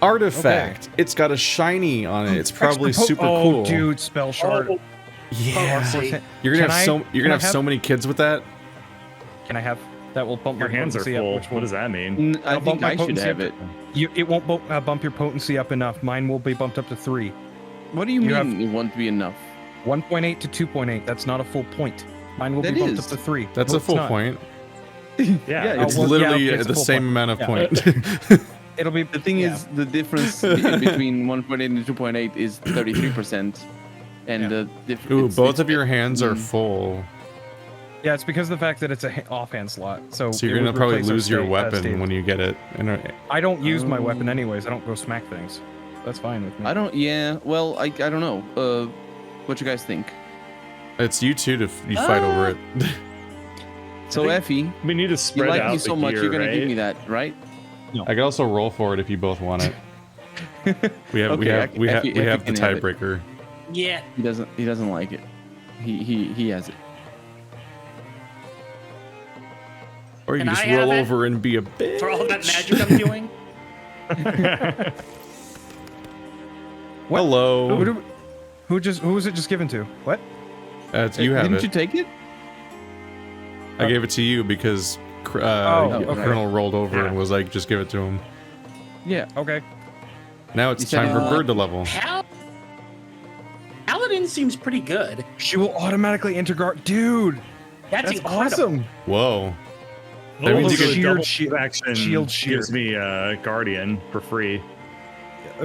artifact. Okay. It's got a shiny on it. It's probably super cool. Oh, dude, spell shard. Oh. Yeah. You're gonna have so many kids with that. Can I have? That will bump your hands are full. What does that mean? I think I should have it. It won't bump your potency up enough. Mine will be bumped up to 3. What do you mean it won't be enough? 1.8 to 2.8. That's not a full point. Mine will be bumped up to 3. That's a full point. Yeah, it's literally the same amount of point. It'll be. The thing is, the difference between 1.8 and 2.8 is 33%, and the difference. Both of your hands are full. Yeah, it's because of the fact that it's a offhand slot. So you're gonna probably lose your weapon when you get it. I don't use my weapon anyways. I don't go smack things. That's fine with me. I don't. Yeah. Well, I don't know. What you guys think? It's you two to fight over it. So Effie, we need to spread out. You like me so much, you're gonna give me that, right? No. I could also roll for it if you both want it. We have the tiebreaker. Yeah. He doesn't like it. He has it. Or you just roll over and be a bitch. For all that magic I'm doing? Hello. Who was it just given to? What? You have Didn't you take it? I gave it to you because Colonel rolled over and was like, just give it to him. Yeah. Okay. Now it's time for Bird to level. Paladin seems pretty good. She will automatically integrate. Dude, that's awesome. Whoa. That means you get shield shear. Gives me Guardian for free.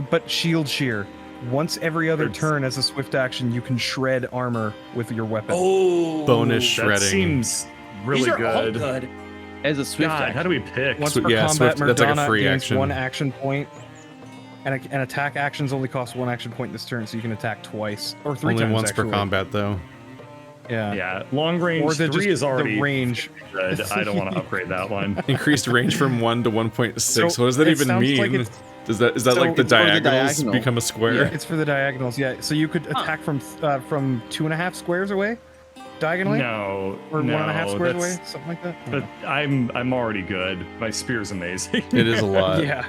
But shield shear. Once every other turn as a swift action, you can shred armor with your weapon. Oh, bonus shredding. That seems really These are good. All good. As a swift action. How do we pick? Once per combat, that's like a free action. 1 action point. And attack actions only cost 1 action point this turn, so you can attack twice or 3 times. Only once per combat, though. Yeah. Yeah. Long range 3 is already the range. Good. I don't want to upgrade that one. Increased range from 1 to 1.6. So what does that even mean? Like is that like the diagonals become a square? Yeah, it's for the diagonals. Yeah. So you could attack from 2.5 squares away, diagonally. No. Or 1.5 squares away, something like that. But I'm already good. My spear's amazing. It is a lot. Yeah.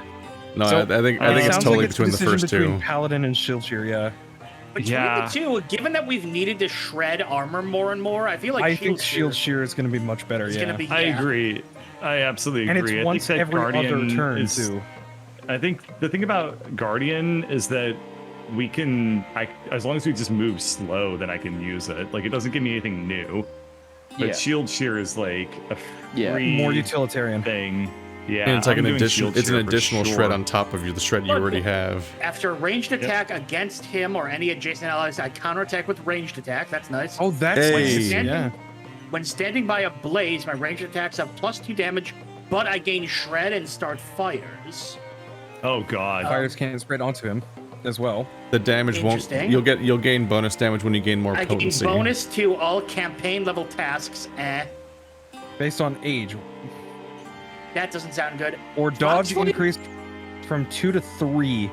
No, so, I think it's totally between the first two. Paladin and shield shear. Yeah. Between the two, given that we've needed to shred armor more and more, I feel like shield shear is going to be much better. I agree. I absolutely agree. And it's once every other turn too. I think the thing about Guardian is that we can, as long as we just move slow, then I can use it. Like, it doesn't give me anything new. But shield shear is like a free more utilitarian thing. Yeah, and it's like an additional shred on top of the shred you already have. After a ranged attack against him or any adjacent allies, I counterattack with ranged attack. That's nice. Oh, that's nice. When standing by a blaze, my ranged attacks have +2 damage, but I gain shred and start fires. Oh god. Fires can't spread onto him as well. The damage won't. You'll gain bonus damage when you gain more potency. I gain bonus to all campaign level tasks. Based on age. That doesn't sound good. Or dodge increased from 2 to 3.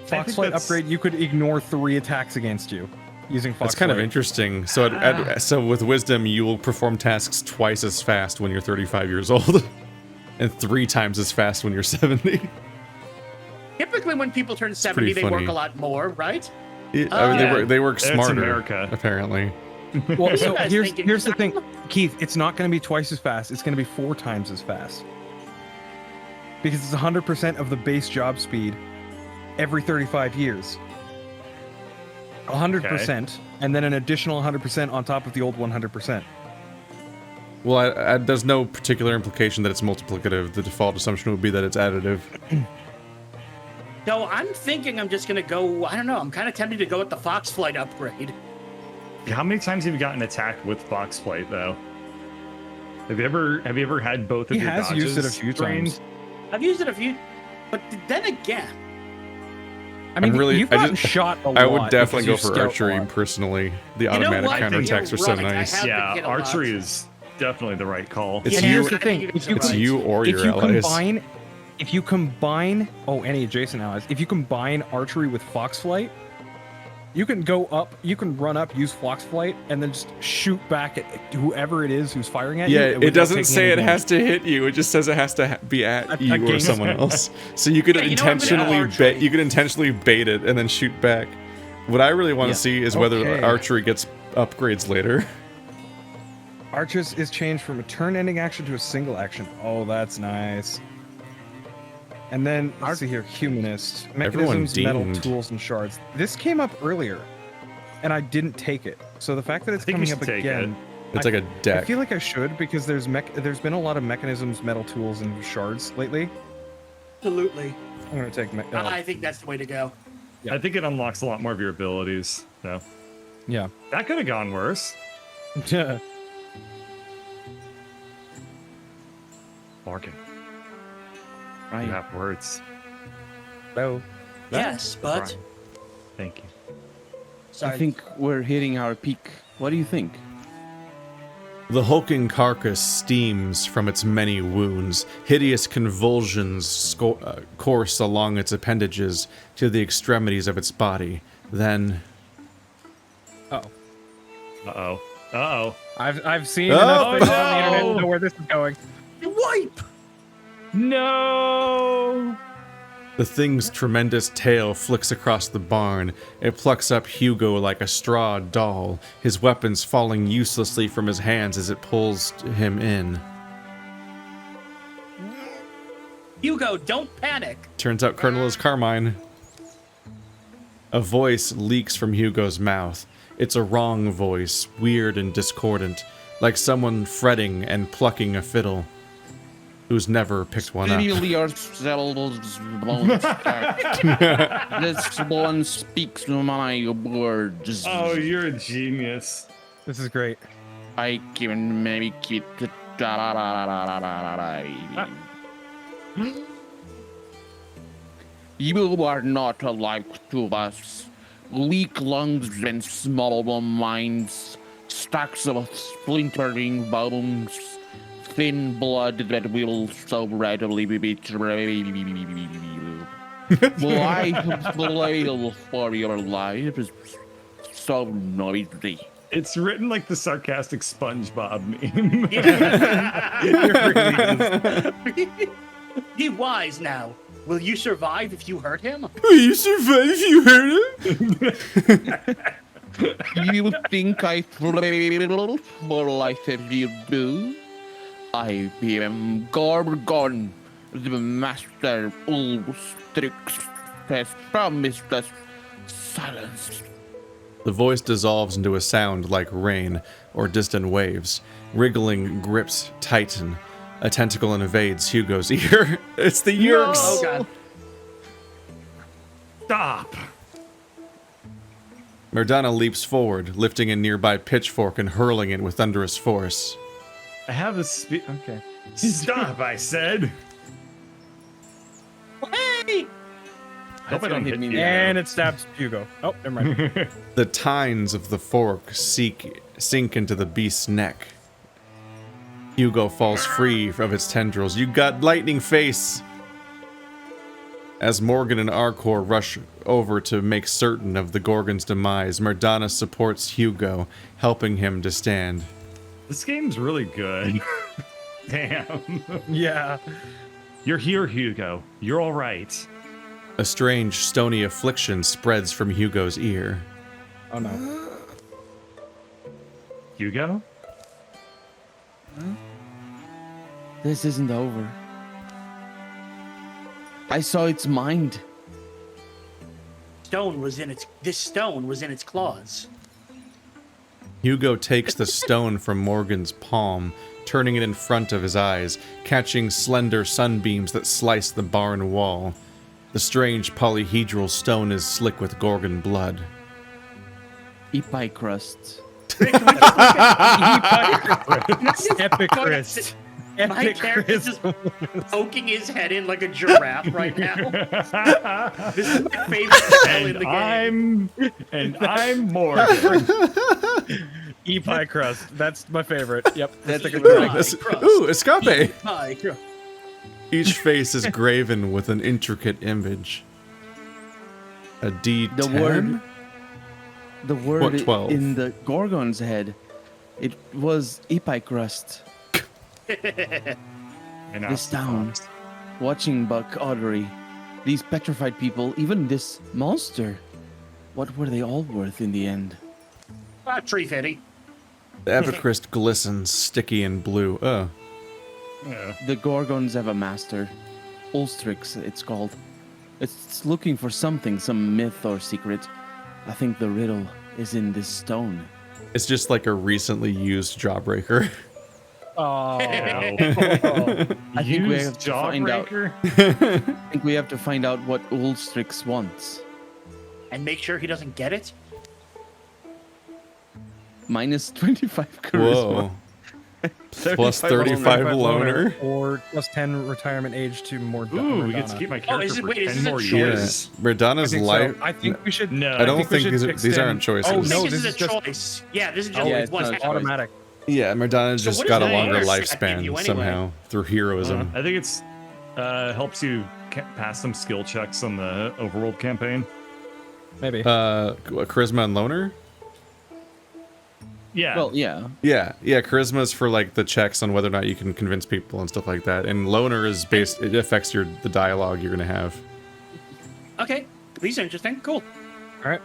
Foxflight upgrade, you could ignore 3 attacks against you using Foxflight. That's kind of interesting. So so with wisdom, you will perform tasks twice as fast when you're 35 years old. And 3 times as fast when you're 70. Typically when people turn 70, they work a lot more, right? I mean, they work smarter, America. Apparently. Well, so here's the thing, Keith. It's not going to be twice as fast. It's going to be 4 times as fast. Because it's 100% of the base job speed every 35 years. 100%, and then an additional 100% on top of the old 100%. Well, there's no particular implication that it's multiplicative. The default assumption would be that it's additive. So I'm thinking I'm just going to go, I don't know, I'm kind of tempted to go with the Foxflight upgrade. How many times have you gotten attacked with Foxflight, though? Have you ever had both of your dodges? He has used it a few times. I've used it a few, but then again, I mean, you've gotten shot a lot. I would definitely go for archery personally. The automatic counterattacks are so nice. Yeah, archery is definitely the right call. Here's the thing: it's you or your allies. If you combine any adjacent allies, if you combine archery with Foxflight, You can go up, you can run up, use Flock's Flight, and then just shoot back at whoever it is who's firing at you. Yeah, it without doesn't taking say any it has to hit you. It just says it has to be at you or against someone else. So you could Yeah, you know, I'm gonna intentionally archery. bait. You could intentionally bait it and then shoot back. What I really want to see is whether Okay. archery gets upgrades later. Archers is changed from a turn-ending action to a single action. Oh, that's nice. And then, let's see here, Humanist. Everyone Mechanisms, metal, deemed. tools, and shards. This came up earlier, and I didn't take it. So the fact that it's think you coming up should take again... It's like a I deck. feel like I should, because there's been a lot of mechanisms, metal, tools, and shards lately. Absolutely. I'm going to take... I think that's the way to go. Yeah. I think it unlocks a lot more of your abilities. So yeah. that could have gone worse. Morgan, Right. you have words. Hello. Yes, but Right. Thank you. sorry. I think we're hitting our peak. What do you think? The hulking carcass steams from its many wounds. Hideous convulsions course along its appendages to the extremities of its body. Then, Oh. Uh-oh. Uh-oh. I've seen Oh, enough things on the no! internet to know where this is going. Wipe. No! the thing's tremendous tail flicks across the barn. It plucks up Hugo like a straw doll, his weapons falling uselessly from his hands as it pulls him in. Hugo, don't panic. Turns out Colonel is Carmine. A voice leaks from Hugo's mouth. It's a wrong voice, weird and discordant, like someone fretting and plucking a fiddle, who's never picked one up. Really ourselves bones stacked. This one speaks my words. Oh, you're a genius. This is great. I can maybe keep the You are not alike to us. Weak lungs and small minds, stacks of splintering bones, thin blood that will so readily be betrayed. Life flail for your life is so noisy. It's written like the sarcastic SpongeBob meme. Be wise now. Will you survive if you hurt him? Will you survive if you hurt him? You think I flail for life if you do? I am Gorgon, the master Ulstryx has promised us silence. The voice dissolves into a sound like rain or distant waves. Wriggling grips tighten. A tentacle invades Hugo's ear. It's the Yerks! Oh god. Stop! Merdana leaps forward, lifting a nearby pitchfork and hurling it with thunderous force. I have a Okay. Stop, I said! Hey! Hope I don't hit you. And it stabs Hugo. Oh, never mind. The tines of the fork sink into the beast's neck. Hugo falls free of its tendrils. You got lightning face! As Morgan and Arcor rush over to make certain of the Gorgon's demise, Merdana supports Hugo, helping him to stand. This game's really good. Damn. Yeah. You're here, Hugo. You're all right. A strange, stony affliction spreads from Hugo's ear. Oh no. Hugo? This isn't over. I saw its mind. This stone was in its claws. Hugo takes the stone from Morgan's palm, turning it in front of his eyes, catching slender sunbeams that slice the barn wall. The strange polyhedral stone is slick with Gorgon blood. Epi crust. Epic Chris. My Epic character's Chris. just poking his head in like a giraffe right now. This is my favorite spell in the game. I'm Morgan. Epi crust. That's my favorite. Yep. That's Stick it right. with me. Crust. Ooh, escape! Hi, Each face is graven with an intricate image. A D10? The word the word What, 12? in the Gorgon's head. It was Epicrust. And This town, watching Buck Ottery, these petrified people, even this monster. What were they all worth in the end? Tree fitty. The Evercrest glistens, sticky and blue. Oh. Yeah. The Gorgons have a master. Ulstryx, it's called. It's looking for something, some myth or secret. I think the riddle is in this stone. It's just like a recently used jawbreaker. Oh. I think we have to find out. Jawbreaker? I think we have to find out what Ulstryx wants. And make sure he doesn't get it. Minus 25 charisma. Whoa. Plus 35 loner. Or plus 10 retirement age to more. Ooh, we get to keep my character for wait, is 10 this a more choice? years. Redana's life. I think we should. No, I don't we think should these aren't extend- choices. Oh I think no, this this is a is just choice. Yeah, this is just yeah, what it's was not a happening. automatic. Yeah, Merdana's So just what got a does the longer Ulstryx give lifespan you anyway? somehow through heroism. I think it's helps you pass some skill checks on the overworld campaign. Maybe. Charisma and loner? Yeah. Well, yeah. Yeah, charisma is for like the checks on whether or not you can convince people and stuff like that. And loner is it affects the dialogue you're gonna have. Okay, these are interesting. Cool. All right.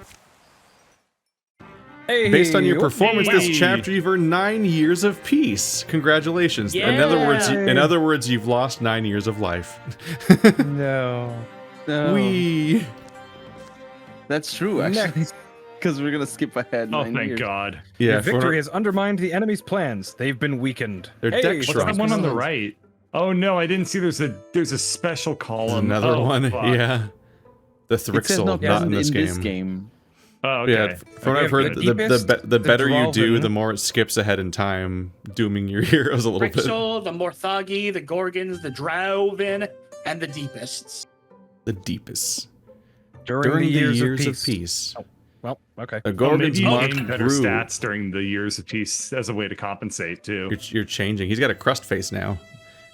Hey, Based on your performance Hey. this chapter, you've earned 9 years of peace. Congratulations. In other words, you've lost 9 years of life. No. No, Wee. that's true, actually. Because we're gonna skip ahead. oh, 9 thank years. God. Yeah, Your victory has undermined the enemy's plans. They've been weakened. Their deck what's shrunk. What's that that one on the one? right? Oh no, I didn't see. There's a special There's column. another Oh, one. fuck. Yeah. The It says Thrixel, no not present in this in game. Oh, okay. Yeah, from what I've Okay, heard, the deepest, the better you do, Dwarven. the more it skips ahead in time, dooming your heroes a little bit. Rixel, the Morthagi, the Gorgons, the Drowvin, and the Deepists. The deepest. During the years of peace. Oh, well, okay. The Oh, Gorgon's maybe you mark gain better grew. stats during the years of peace as a way to compensate too. You're changing. He's got a crust face now.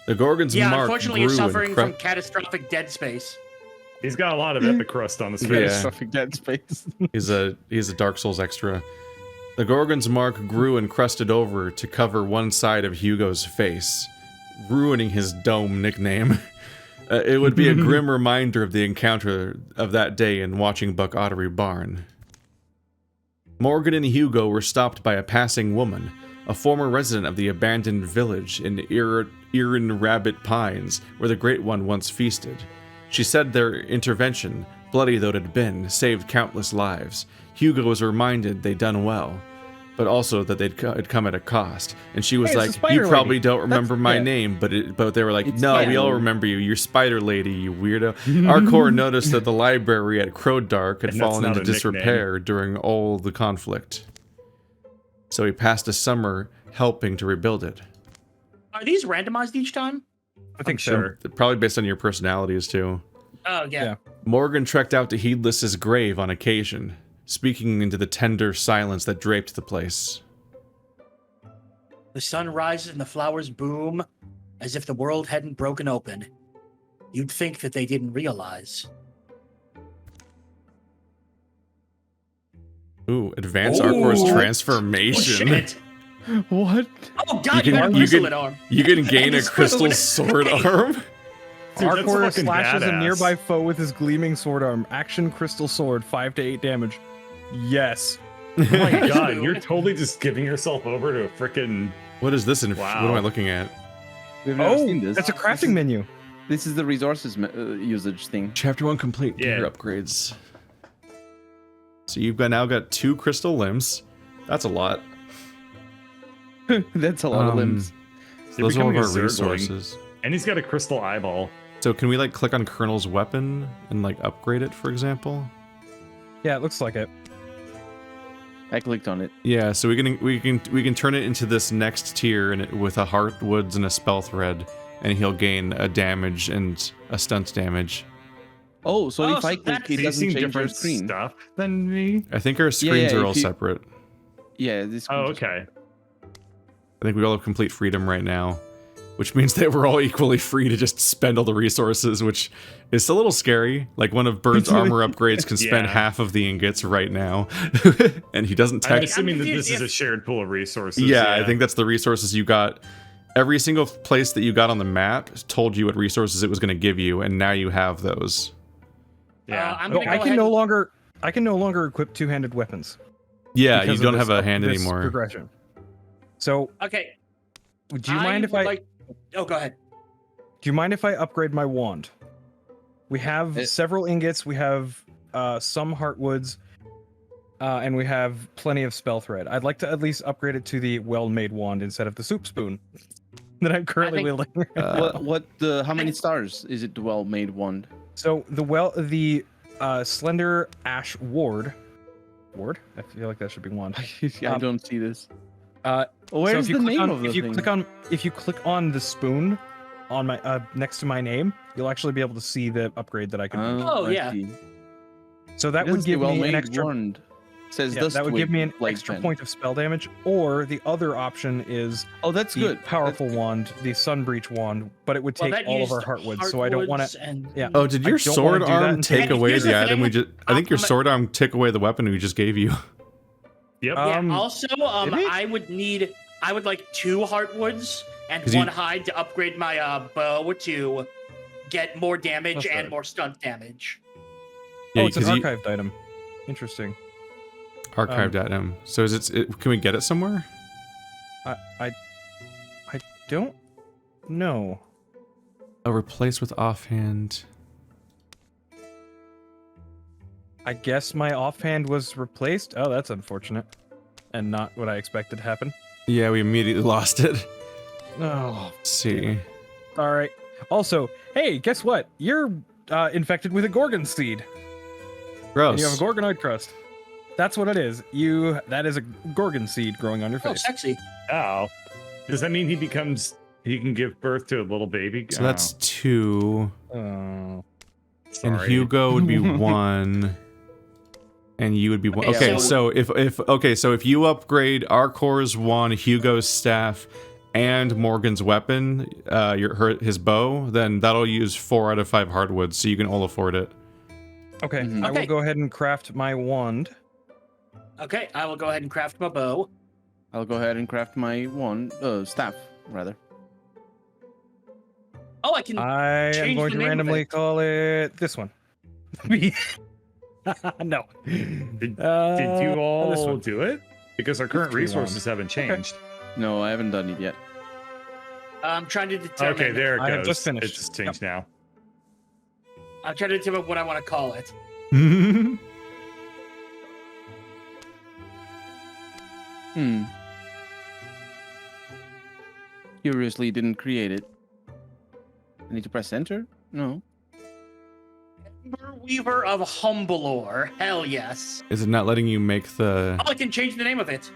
The Gorgon's Yeah, mark unfortunately, grew he's suffering and from catastrophic dead space. He's got a lot of epic crust on his Yeah. face. Catastrophic dead space. He's a Dark Souls extra. The Gorgon's mark grew and crusted over to cover one side of Hugo's face, ruining his dome nickname. It would be a grim reminder of the encounter of that day in watching Buck Ottery Barn. Morgan and Hugo were stopped by a passing woman, a former resident of the abandoned village in Iron Rabbit Pines, where the Great One once feasted. She said their intervention, bloody though it had been, saved countless lives. Hugo was reminded they'd done well, but also that it'd come at a cost. And she was Hey, it's the like, spider "You probably lady. don't remember my yeah. name," but they were like, It's "No, we fine. all remember you. You're Spider Lady, you weirdo." Arkor noticed that the library at Crowdark had And that's fallen not into a disrepair during all the conflict. So he passed a summer helping to rebuild it. Are these randomized each time? I think Sure. Probably based on your personalities too. Oh, yeah. Yeah. Morgan trekked out to Heedless's grave on occasion, speaking into the tender silence that draped the place. The sun rises and the flowers boom as if the world hadn't broken open. You'd think that they didn't realize. Ooh, advance Ooh. Arkor's Oh, transformation. shit! What? Oh, God, you can- got a you crystal can- in arm. You can gain a Just crystal put it- sword arm. Dude, that's Arkor fucking slashes a badass. nearby foe with his gleaming sword arm. Action crystal sword, 5 to 8 damage. Yes. Oh my God, you're totally just giving yourself over to a freaking. What is this? Wow. What am I looking at? We've never Oh, seen this. that's a This crafting is- menu. This is the resources usage thing. Chapter 1 complete. Yeah. Gear upgrades. So you've now got 2 crystal limbs. That's a lot. That's a lot of limbs. You're Those are all of becoming our a Zergling. resources. And he's got a crystal eyeball. So can we like click on Colonel's weapon and like upgrade it, for example? Yeah, it looks like it. I clicked on it. Yeah, so we can turn it into this next tier and with a Heartwoods and a spell thread, and he'll gain a damage and a stunt damage. Oh, so Oh, if I so click, that's it doesn't Facing change your different screen. stuff than me. I think our screens yeah, are if all you- separate. Yeah, this. Oh, okay. I think we all have complete freedom right now. which means that we're all equally free to just spend all the resources, which is a little scary. Like one of Bird's armor upgrades can spend half of the ingots right now, and he doesn't I'm tech. assuming that this is a shared pool of resources. Yeah, I think that's the resources you got. Every single place that you got on the map told you what resources it was going to give you, and now you have those. Yeah. I can no longer equip two-handed weapons. Yeah, you don't have a hand this anymore. Progression. So, Okay. do you mind if I? Oh, go ahead. Do you mind if I upgrade my wand? We have several ingots. We have some heartwoods, and we have plenty of spell thread. I'd like to at least upgrade it to the well-made wand instead of the soup spoon that I'm currently wielding. How many stars is it? The well-made wand. So the slender ash ward. I feel like that should be wand. I don't see this. Where's the name of the thing? If you click on the spoon on my next to my name, you'll actually be able to see the upgrade that I can do. Oh, I yeah. see. So that would give me an extra wand. Says that would give me an like extra 10. point of spell damage. Or the other option is That's the good. powerful wand, the Sunbreach wand, but it would take all of our heartwoods. So I don't want to. Yeah. Oh, did your sword arm take away Here's the the item thing. we just? I think your sword arm took away the weapon we just gave you. Yep. Also, I would like 2 heartwoods and 1 hide to upgrade my bow to get more damage and more stunt damage. Yeah, it's an archived item. Interesting. Archived item. So is it? Can we get it somewhere? I don't know. Oh, replace with offhand. I guess my offhand was replaced. Oh, that's unfortunate. And not what I expected to happen. Yeah, we immediately lost it. Oh, Let's see. all right. Also, hey, guess what? You're infected with a Gorgon seed. Gross. And you have a Gorgonoid crust. That's what it is. That is a Gorgon seed growing on your Oh, face. sexy. Oh. Does that mean he can give birth to a little baby? So that's 2. Oh. Sorry. And Hugo would be 1. And you would be 1. Okay, so if you upgrade Arcor's wand, Hugo's staff, and Morgan's weapon, his bow, then that'll use 4 out of 5 hardwoods, so you can all afford it. Okay, Mhm. I will go ahead and craft my wand. Okay, I will go ahead and craft my bow. I'll go ahead and craft my wand, staff, rather. Oh, I can I am change going the to name of randomly it. call it this one. No. Did you this all one. do it? Because our current Let's do one. resources haven't changed. No, I haven't done it yet. I'm trying to determine. Okay, there it goes. I have just finished. It's just changed now. I'm trying to determine what I want to call it. Curiously, didn't create it. I need to press enter? No. Ember Weaver of Humbleore. Hell yes. Is it not letting you make the? Oh, I can change the name of it.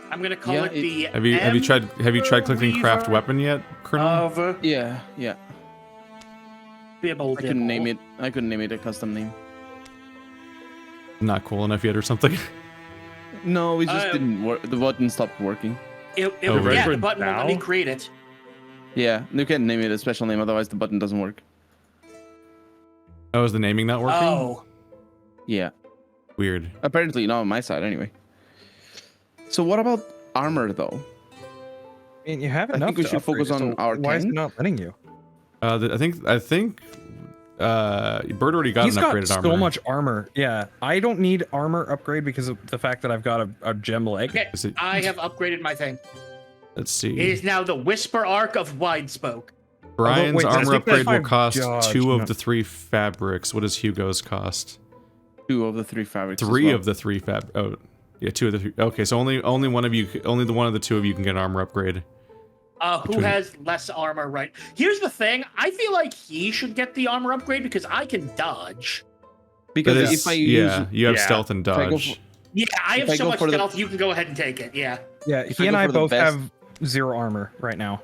I'm gonna call it the. Have you tried clicking craft Weaver weapon yet, Colonel? Of Yeah. Bibble I couldn't name it. I couldn't name it a custom name. Not cool enough yet, or something? No, it just didn't work. The button stopped working. Yeah, the Redwood button won't let me Bow? create it. Yeah, you can't name it a special name, otherwise the button doesn't work. Oh, is the naming not working? Oh, Yeah. Weird. Apparently not on my side, anyway. So what about armor, though? I mean, you have I enough. think we to should focus upgrade, on so our Why is it tank. not letting you? I think Bird already got He's an got upgraded so armor. much armor. Yeah, I don't need armor upgrade because of the fact that I've got a gem leg. okay. Is it- I have upgraded my thing. Let's It see. is now the Whisper Arc of Widespoke. Brian's wait, I armor think that's upgrade will my cost dodge, 2 of not- the 3 fabrics. What does Hugo's cost? 2 of the 3 fabrics. as 3 well. of the 3 fab. Oh, yeah, 2 of the 3. Okay, so only one of you, only the one of the 2 of you can get an armor upgrade. Who Between- has less armor, right? Here's the thing. I feel like he should get the armor upgrade because I can dodge. Because That is- if I use... you have yeah. stealth and If I go dodge. for- Yeah, I have If I so go much for the- stealth, you can go ahead and take it. Yeah. Yeah, If he I and go I for the both best- have 0 armor right now.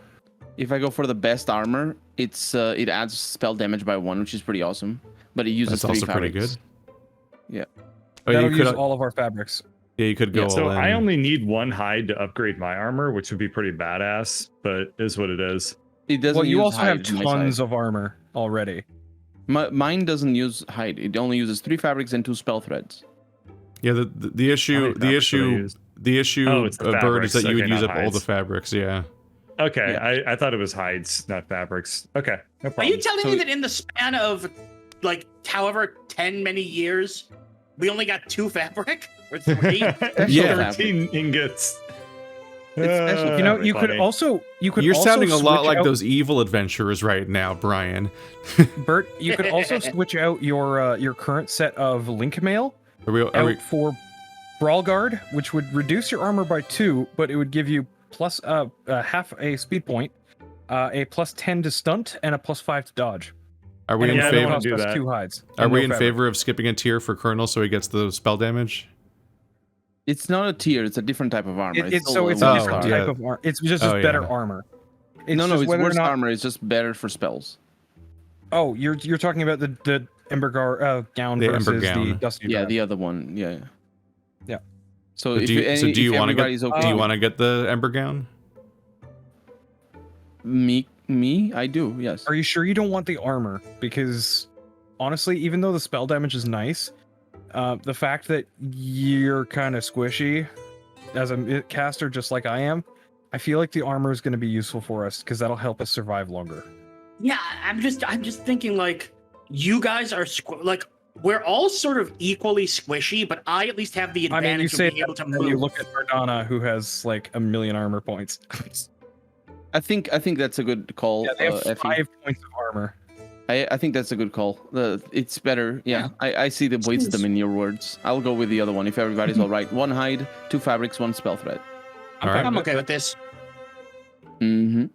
If I go for the best armor, it adds spell damage by 1, which is pretty awesome. But it uses That's 3 also pretty fabrics. good. Yeah. Oh, That'll you use could. all of our fabrics. Yeah, you could go Yeah, all So in. I only need 1 hide to upgrade my armor, which would be pretty badass, but is what it is. It doesn't. Well, you use also hide have in my tons side. of armor already. Mine doesn't use hide. It only uses 3 fabrics and 2 spell threads. Yeah, the issue Oh, it's the Bird, is that fabrics. you would Okay, use not up all the hides. fabrics. Yeah. Okay, Yeah. I thought it was hides, not fabrics. Okay, no Are problem. you telling me that in the span of like however 10 many years, we only got 2 fabric or 3? Yeah. 13 ingots. It's special. You know, Very you could funny. also You're sounding a lot switch like out- those evil adventurers right now, Brian. Bert, you could also switch out your current set of link mail Are we for Brawl Guard, which would reduce your armor by 2, but it would give you plus half a speed point, a plus 10 to stunt, and a plus 5 to dodge. are we And in it I only don't favor? wanna costs do us that. 2 hides. Are and we no in fabric. favor of skipping a tier for Colonel so he gets the spell damage? It's not a tier. It's a different type of armor. It's still a Oh, different yeah. type of armor. It's just Oh, better yeah. armor. no, just it's whether or worse not- armor. It's just better for spells. Oh, you're talking about the Ember gown The versus Ember the gown. Dusty Yeah, Drab. the other one. Yeah. Yeah. So if do you want to everybody's get? okay Do you with want to get the Ember gown? me, I do. Yes. Are you sure you don't want the armor? Because honestly, even though the spell damage is nice, the fact that you're kind of squishy as a caster, just like I am, I feel like the armor is going to be useful for us because that'll help us survive longer. Yeah, I'm just thinking like you guys are like we're all sort of equally squishy, but I at least have the I mean, you advantage say of being able to that move. when you look at Ardana, who has like 1 million armor points. I think that's a good call. Yeah, they have Effie. 5 points of armor. I think that's a good call. It's better. Yeah, I see the wisdom in your words. I'll go with the other one if everybody's all right. 1 hide, 2 fabrics, 1 spell thread. All right. I'm okay with this. Mm-hmm.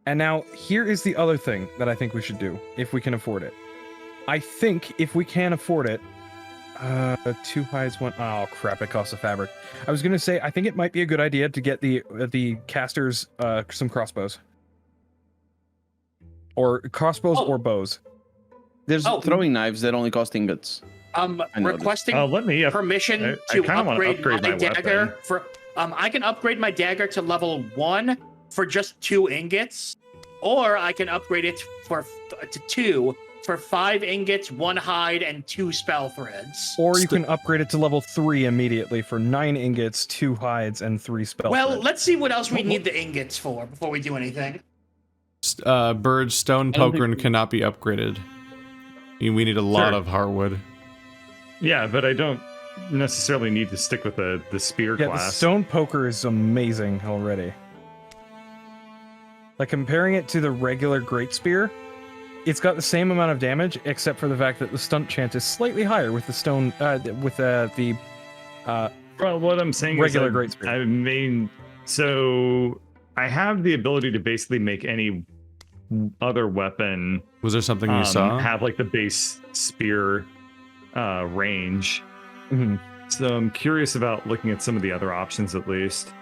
And now, here is the other thing that I think we should do, if we can afford it. I think if we can afford it, 2 hides, 1... Oh, crap, it costs a fabric. I was going to say, I think it might be a good idea to get the casters some crossbows. Or crossbows or bows. There's Oh. throwing knives that only cost ingots. I noticed. Requesting Let me permission I to kinda wanna upgrade upgrade my my dagger weapon. for I can upgrade my dagger to level 1 for just 2 ingots, or I can upgrade it to 2 for 5 ingots, 1 hide, and 2 spell threads. Or you can upgrade it to level 3 immediately for 9 ingots, 2 hides, and 3 spell Well, threads. let's see what else we need the ingots for before we do anything. Bird's stone I don't poker think- cannot be upgraded. We need a lot Sure. of hardwood. Yeah, but I don't necessarily need to stick with the spear Yeah, the class. stone poker is amazing already. Like comparing it to the regular great spear, it's got the same amount of damage, except for the fact that the stunt chance is slightly higher with the stone, the Well, what I'm saying regular is great spear. I mean, so I have the ability to basically make any other weapon Was there something you saw? have like the base spear range. Mhm. So I'm curious about looking at some of the other options at least.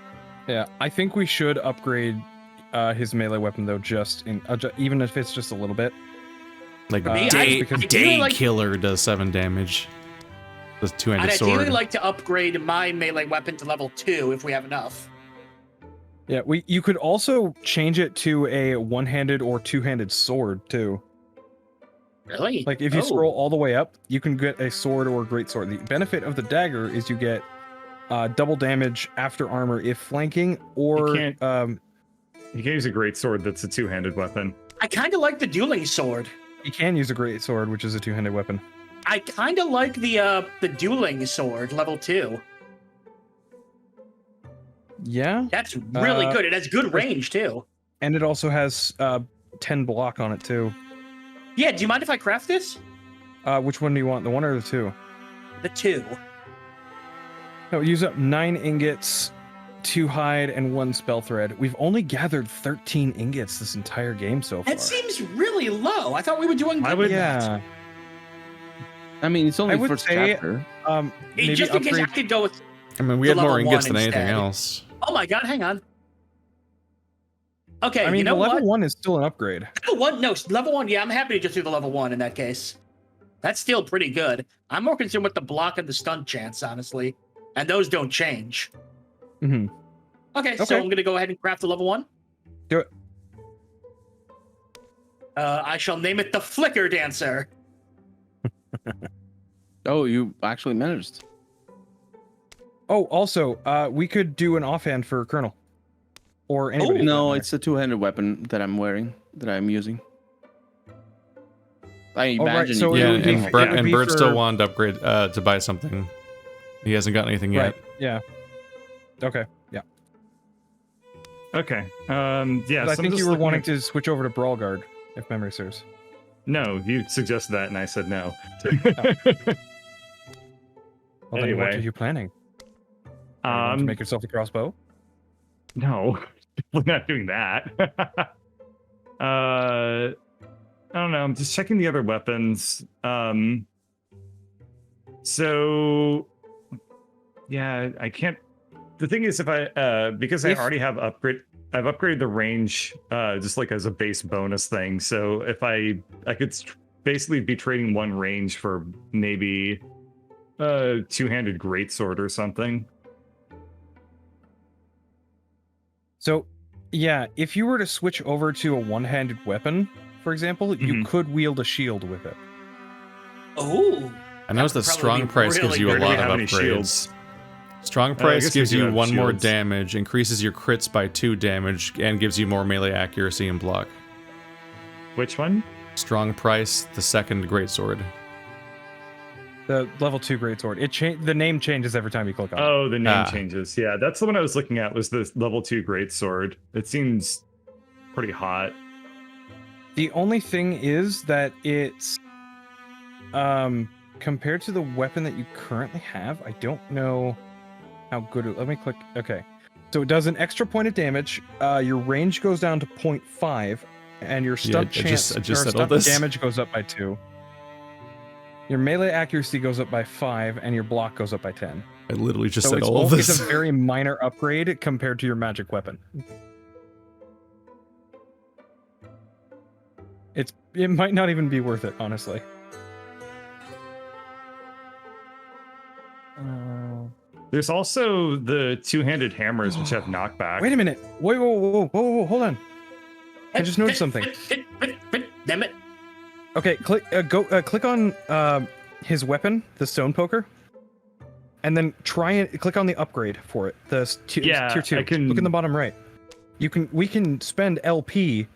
Yeah, I think we should upgrade his melee weapon though, even if it's just a little bit. Like me, day I day really like- killer does 7 damage. The I'd two-handed ideally sword. like to upgrade my melee weapon to level 2 if we have enough. Yeah, you could also change it to a one-handed or two-handed sword too. Really? Like if you Oh. scroll all the way up, you can get a sword or a great sword. The benefit of the dagger is you get double damage after armor if flanking, or You can't use a great sword that's a 2-handed weapon. I kind of like the dueling sword. you can use a great sword, which is a two-handed weapon. I kind of like the dueling sword, level 2. Yeah, That's really Uh, good. It has good range too. and it also has 10 block on it too. Yeah, do you mind if I craft this? Which one do you want, the 1 or the 2? The 2. No, use up 9 ingots, 2 hide, and 1 spell thread. We've only gathered 13 ingots this entire game so far. That seems really low. I thought we were doing good. I would- with that. Yeah. I mean, it's only I would first say- chapter. Maybe Just in case I upgrade. could go with. I mean, we to had more level ingots 1 than anything instead. else. Oh my god, hang on. Okay, I mean, you know the level what? 1 is still an upgrade. Level 1, no, level 1. Yeah, I'm happy to just do the level 1 in that case. That's still pretty good. I'm more concerned with the block and the stunt chance, honestly, and those don't change. hmm Okay, Okay. so I'm gonna go ahead and craft the level 1. Do it. I shall name it the Flicker Dancer. Oh, you actually managed. Oh, also, we could do an offhand for Colonel. Or anybody. for that No, matter. it's a two-handed weapon that I'm wearing, that I'm using. I Oh, right, imagine so you it Yeah, would be- and it Bert, would and be Bert still for- wanted to upgrade to buy something. He hasn't got anything yet. Right. Yeah. Okay. Yeah. Okay. Yeah. I so I'm think just you were looking wanting at- to switch over to Brawl Guard, if memory serves. No, you suggested that, and I said no. Well, then what Anyway. are you planning? Are you going to make yourself a crossbow? No, we're not doing that. I don't know. I'm just checking the other weapons. So yeah, I can't. The thing is, if I because I If- already have I've upgraded the range just like as a base bonus thing. So if I could basically be trading one range for maybe a two-handed greatsword or something. So, yeah, if you were to switch over to a one-handed weapon, for example, you could wield a shield with it. Oh. I know the That'd strong probably be price gives really you a good. Do we lot of have any upgrades. shields? Strong I price guess we gives do you have 1 more shields. damage, increases your crits by 2 damage, and gives you more melee accuracy and block. Which one? Strong price, the second greatsword. The level 2 greatsword. The name changes every time you click on it. Oh, the name Ah. changes. Yeah, that's the one I was looking at. Was the level 2 greatsword? It seems pretty hot. The only thing is that it's compared to the weapon that you currently have, I don't know how good it. Let me click. Okay. So it does an extra point of damage. Your range goes down to 0.5, and your stun I chance just or said all stun this. damage goes up by 2. Your melee accuracy goes up by 5, and your block goes up by 10. I literally just So said it's, all of it's this. a very minor upgrade compared to your magic weapon. It might not even be worth it, honestly. There's also the two-handed hammers, which have knockback. Wait a minute. Whoa, hold on. I just noticed something. Damn it. Okay, click on his weapon, the stone poker, and then try and click on the upgrade for it. Yeah, tier 2. I can- Look in the bottom right. We can spend LP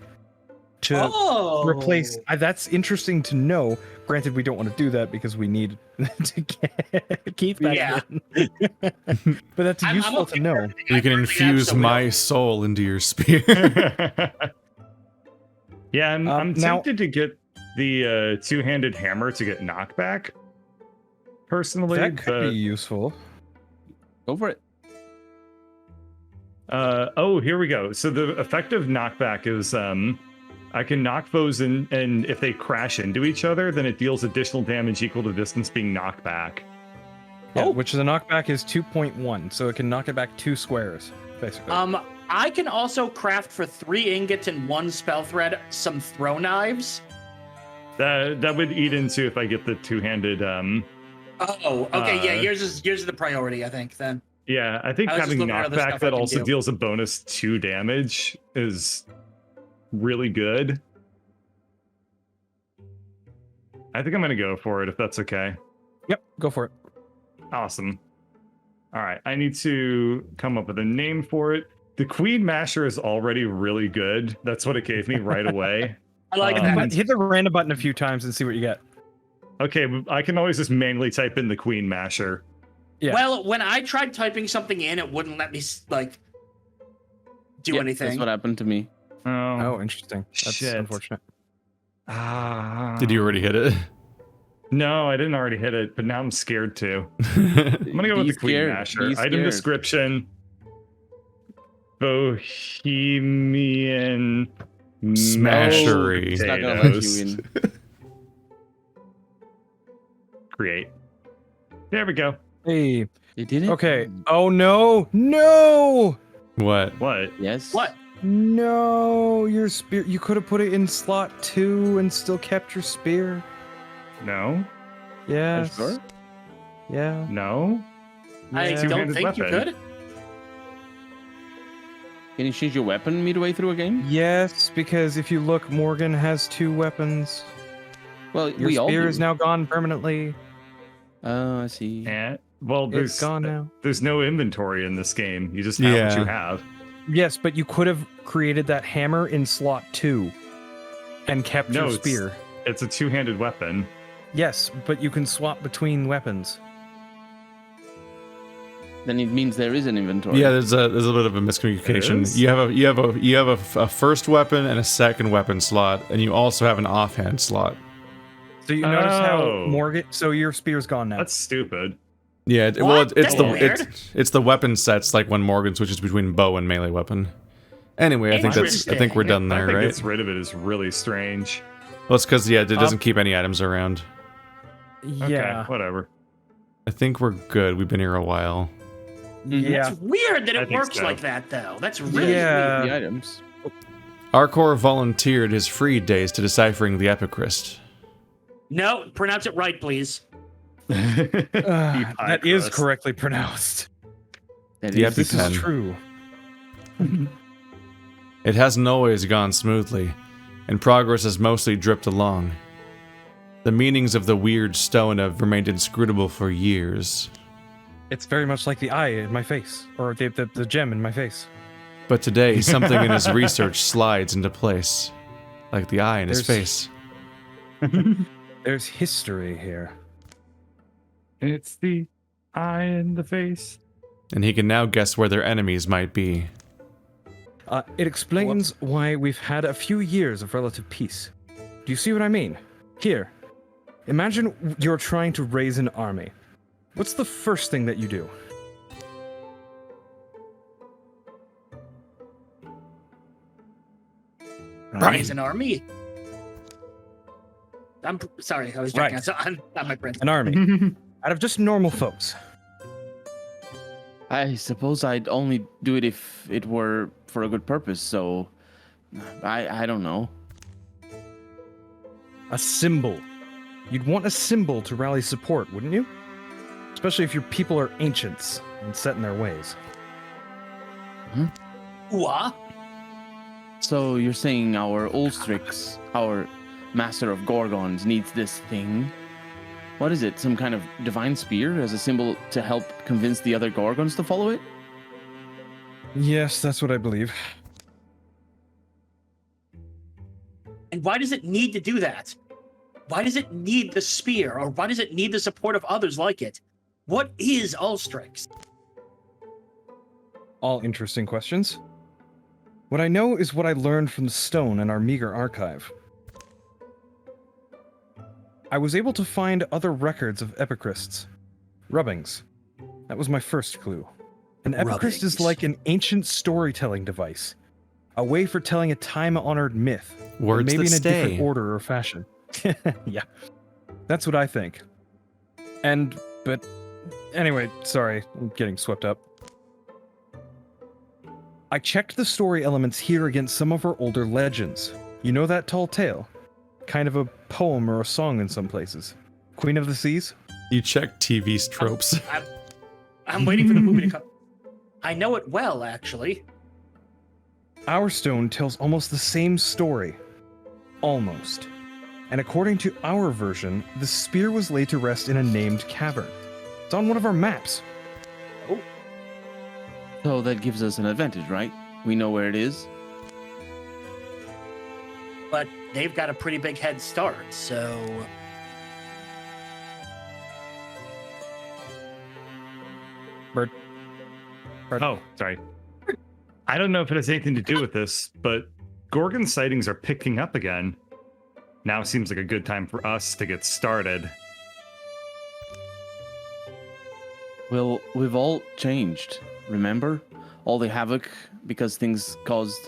to replace. That's interesting to know. Granted, we don't want to do that because we need to get Keith back Yeah. in. But that's I'm useful okay to know. You can infuse so we my don't- soul into your spear. Yeah, I'm now- tempted to get the two-handed hammer to get knockback. Personally, That could but be useful. Go for it. oh, here we go. So the effective knockback is I can knock foes in, and if they crash into each other, then it deals additional damage equal to the distance being knocked back. Yeah, which the knockback is 2.1, so it can knock it back 2 squares, basically. I can also craft for 3 ingots and 1 spell thread some throw knives. That would eat into if I get the two-handed. Oh, okay, yeah. Yours is the priority, I think. Then. Yeah, I think I was just having looking at other knockback stuff I that can also do. deals a bonus 2 damage is really good. I think I'm gonna go for it if that's okay. Yep, go for it. Awesome. All right, I need to come up with a name for it. The Queen Masher is already really good. That's what it gave me right away. I like Um, that. Hit the random button a few times and see what you get. Okay, I can always just manually type in the Queen Masher. Yeah. Well, when I tried typing something in, it wouldn't let me do Yeah, anything. That's what happened to me. Oh, interesting. That's shit. unfortunate. Did you already hit it? No, I didn't already hit it, but now I'm scared to. I'm gonna go with Be the Queen scared, Masher. be Item scared. description: Bohemian Smashery. It's not gonna let potatoes. you in. Create. There we go. Hey. You did it? Okay. Oh no! No! What? What? Yes. What? No! Your spear. You could have put it in slot 2 and still kept your spear. No. Yes. Sure? Yeah. No. I Yeah. don't Two-handed think you weapon. could. Can you change your weapon midway through a game? Yes, because if you look, Morgan has 2 weapons. Well, Your we all spear do. is now gone permanently. Oh, I see. Yeah. Well, It's gone now. There's no inventory in this game. You just have what you have. Yes, but you could have created that hammer in slot 2 and kept your spear. It's a two-handed weapon. Yes, but you can swap between weapons. Then it means there is an inventory. Yeah, there's a bit of a miscommunication. You have a first weapon and a second weapon slot, and you also have an offhand slot. So you notice how Morgan? So your spear's gone now. That's stupid. Yeah, Weird. it's the weapon sets, like when Morgan switches between bow and melee weapon. Anyway, I think we're done there, I think right? gets rid of it is really strange. Well, it's because it doesn't keep any items around. Yeah. Okay, whatever. I think we're good. We've been here a while. Yeah. It's weird that I it think works so. like that, though. That's really Yeah. weird. The items. Arcor volunteered his free days to deciphering the Epicryst. No, pronounce it right, please. That is correctly pronounced. That The is- This EpiPen. is true. It hasn't always gone smoothly, and progress has mostly dripped along. The meanings of the weird stone have remained inscrutable for years. It's very much like the eye in my face, or the gem in my face. But today, something in his research slides into place, like the eye in his There's- face. There's history here. It's the eye in the face. And he can now guess where their enemies might be. It explains why we've had a few years of relative peace. Do you see what I mean? Here, imagine you're trying to raise an army. What's the first thing that you do? Raise an army. I'm sorry, I was joking. Right. I'm not my friend. An army. Out of just normal folks. I suppose I'd only do it if it were for a good purpose, so I don't know. A symbol. You'd want a symbol to rally support, wouldn't you? Especially if your people are ancients and set in their ways. What? So you're saying our Ulstryx, our master of Gorgons, needs this thing? What is it? Some kind of divine spear as a symbol to help convince the other Gorgons to follow it? Yes, that's what I believe. And why does it need to do that? Why does it need the spear, or why does it need the support of others like it? What is Ulstryx? All interesting questions. What I know is what I learned from the stone in our meager archive. I was able to find other records of epicrysts. Rubbings. That was my first clue. An epicryst is Rubbings. like an ancient storytelling device. A way for telling a time-honored myth. but Words maybe that in a different stay. order or fashion. Yeah. That's what I think. But anyway, sorry, I'm getting swept up. I checked the story elements here against some of our older legends. You know that tall tale? Kind of a poem or a song in some places. Queen of the Seas? You check TV's tropes. I'm waiting for the movie to come. I know it well, actually. Our stone tells almost the same story. Almost. And according to our version, the spear was laid to rest in a named cavern. It's on one of our maps. So that gives us an advantage, right? We know where it is. But they've got a pretty big head start, so... Bird. Oh, sorry. I don't know if it has anything to do with this, but Gorgon sightings are picking up again. Now seems like a good time for us to get started. Well, we've all changed, remember? All the havoc because things caused,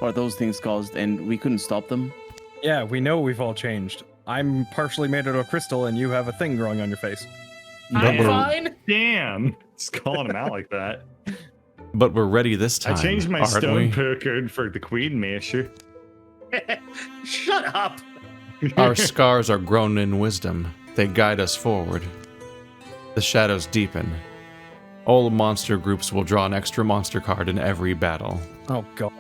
or those things caused, and we couldn't stop them. Yeah, we know we've all changed. I'm partially made out of crystal and you have a thing growing on your face. I'm we're- fine. Damn! Just calling him out like that. But we're ready this time. I changed my aren't stone we? poker for the Queen Measure. Shut up. Our scars are grown in wisdom. They guide us forward. The shadows deepen. All monster groups will draw an extra monster card in every battle. Oh god.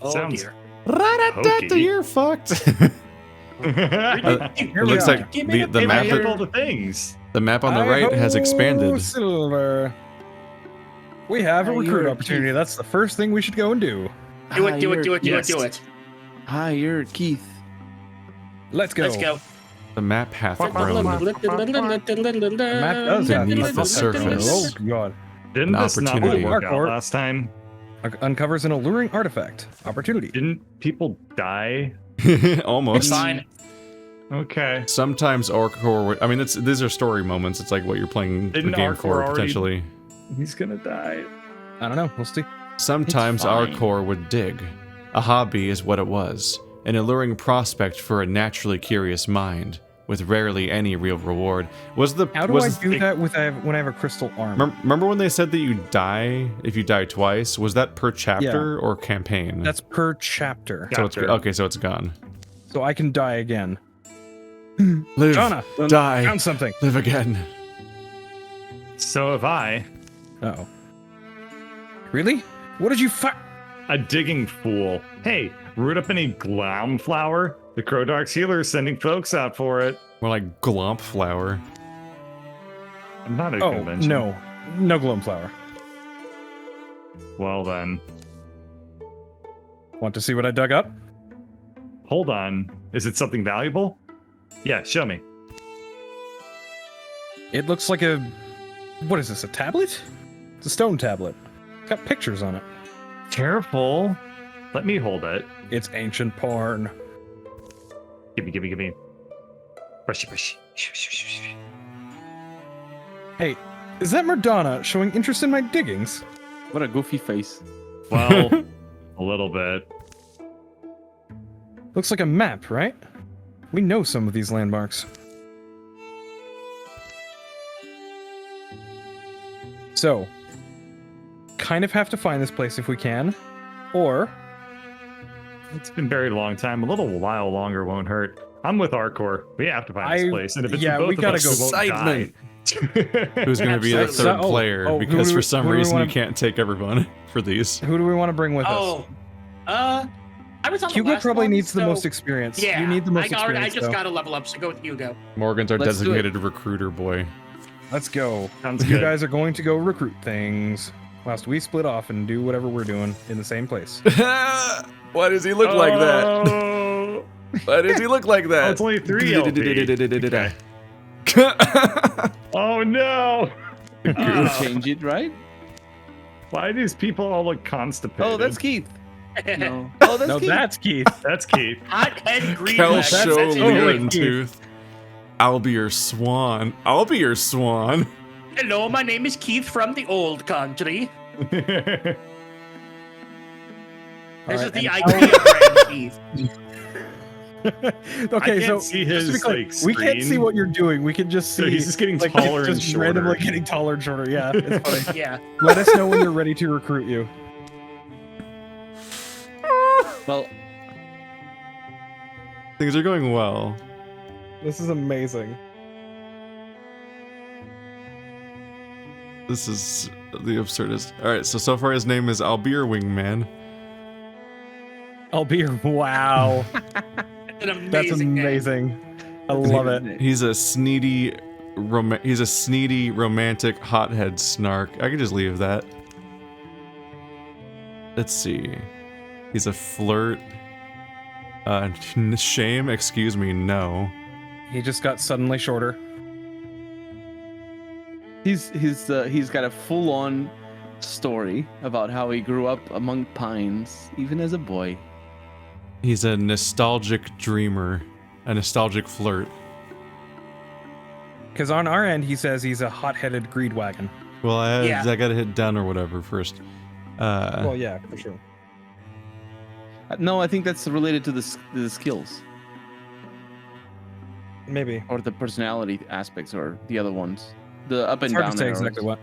Oh Sounds- dear. Hokey. You're fucked. Here It we looks are. like Give me the Hey, map. I have all the things. The map on the right has expanded. Silver. We have a Hi, recruit you're opportunity. Keith. That's the first thing we should go and do. Do Hi, it, do it, do it, do Yes. it, do it. Hi, you're Keith. Let's go. Let's go. The map hath The grown. map does have Beneath the surface. Oh god. Didn't An this not opportunity. work out Hardcore. last time? Uncovers an alluring artifact. Opportunity. Didn't people die? It's Almost. fine. Okay. Sometimes Orcor. I mean, these are story moments. It's like what you're playing the Didn't game Orcor for already- potentially. He's gonna die. I don't know. We'll see. Sometimes It's fine. Arcor would dig. A hobby is what it was. An alluring prospect for a naturally curious mind, with rarely any real reward. Was the How do was I the- do that when I have a crystal arm? Remember when they said that you die if you die twice? Was that per chapter or campaign? That's per chapter. so it's chapter. okay. So it's gone. So I can die again. Live, Donna, die, found something. live again. So have I. Uh-oh. Really? What did you find? A digging fool. Hey, root up any gloom flower? The Crowdark's healer is sending folks out for it. More like glomp flower. Not a Oh, convention. no. No gloom flower. Well then, Want to see what I dug up? hold on. Is it something valuable? Yeah, show me. It looks like a... What is this, a tablet? It's a stone tablet. It's got pictures on it. Careful. Let me hold it. It's ancient porn. Gimme. Brushy. Hey, is that Murdana showing interest in my diggings? What a goofy face. Well, a little bit. Looks like a map, right? We know some of these landmarks. So, kind of have to find this place if we can, or It's been buried a long time. A little while longer won't hurt. I'm with Arcor. We have to find this place. And if it's yeah, both we of gotta us, go we won't Excitement. die. Who's going to be the Absolutely. third So- player? who Because do for we- some who do we reason wanna- you can't take everyone for these. who do we want to bring with us? Oh, I was on the Hugo last probably one, needs the so- most experience. Yeah, You need the most I experience. just though. got to level up, so go with Hugo. Morgan's our Let's do designated recruiter boy. Let's go. Sounds You good. guys are going to go recruit things, whilst we split off and do whatever we're doing in the same place. Why does he look like that? Oh, Why does he look like that? Oh, it's only 3 LP. Oh no! Change it, right? Why do these people all look constipated? Oh, that's Keith. No. Oh, that's No, Keith. that's Keith. That's Keith. Hot head green. Kel legs, show that's it. Leon Tooth. I'll be your swan. I'll be your swan. Hello, my name is Keith from the old country. This is Alright, the and IKEA brand Keith. Okay, I so can't see just to be his, clear, like, we can't see screen. what you're doing. We can just see So he's just getting like, taller and just shorter. randomly getting taller and shorter. Yeah, it's funny. Yeah. Let us know when you're ready to recruit you. Well, Things are going well. This is amazing. This is the absurdist. Alright, so far his name is I'll be your wingman. I'll be your wow. An amazing That's name. amazing. I love it. He's a sneedy romantic hothead snark. I could just leave that. Let's see. He's a flirt. Shame, excuse me, no. He just got suddenly shorter. he's got a full-on story about how he grew up among pines, even as a boy. He's a nostalgic dreamer. A nostalgic flirt. Because on our end, he says he's a hot-headed greed wagon. Well, I Yeah. gotta hit done or whatever first. Well, yeah, for sure. No, I think that's related to the skills Maybe. or the personality aspects or the other ones. The up and It's hard down to say arrows. exactly what.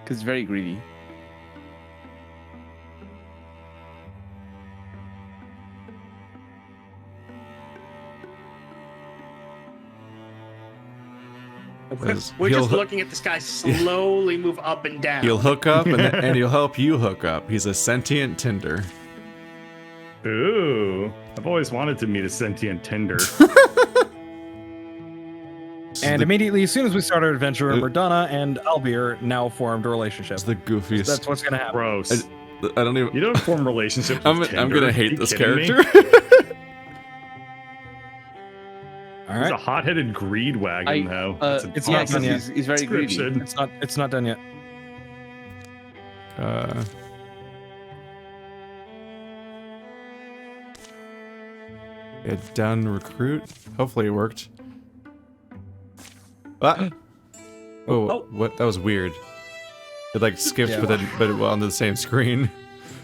Because very greedy. We're just looking at this guy slowly move up and down. He'll hook up and he'll help you hook up. He's a sentient Tinder. Ooh, I've always wanted to meet a sentient Tinder. And immediately, as soon as we start our adventure, Murdana and Albir now formed a relationship. It's the goofiest. That's what's gonna happen. Gross. I don't even. You don't form relationships. I'm with gonna Tinder. hate You this kidding me? character. All He's right. a hot-headed greed wagon, though. That's an it's not awesome done yet. He's very greedy. description. It's not done yet. Get done recruit. Hopefully it worked. Ah. Oh, what? That was weird. It like skipped, Yeah. but on the same screen.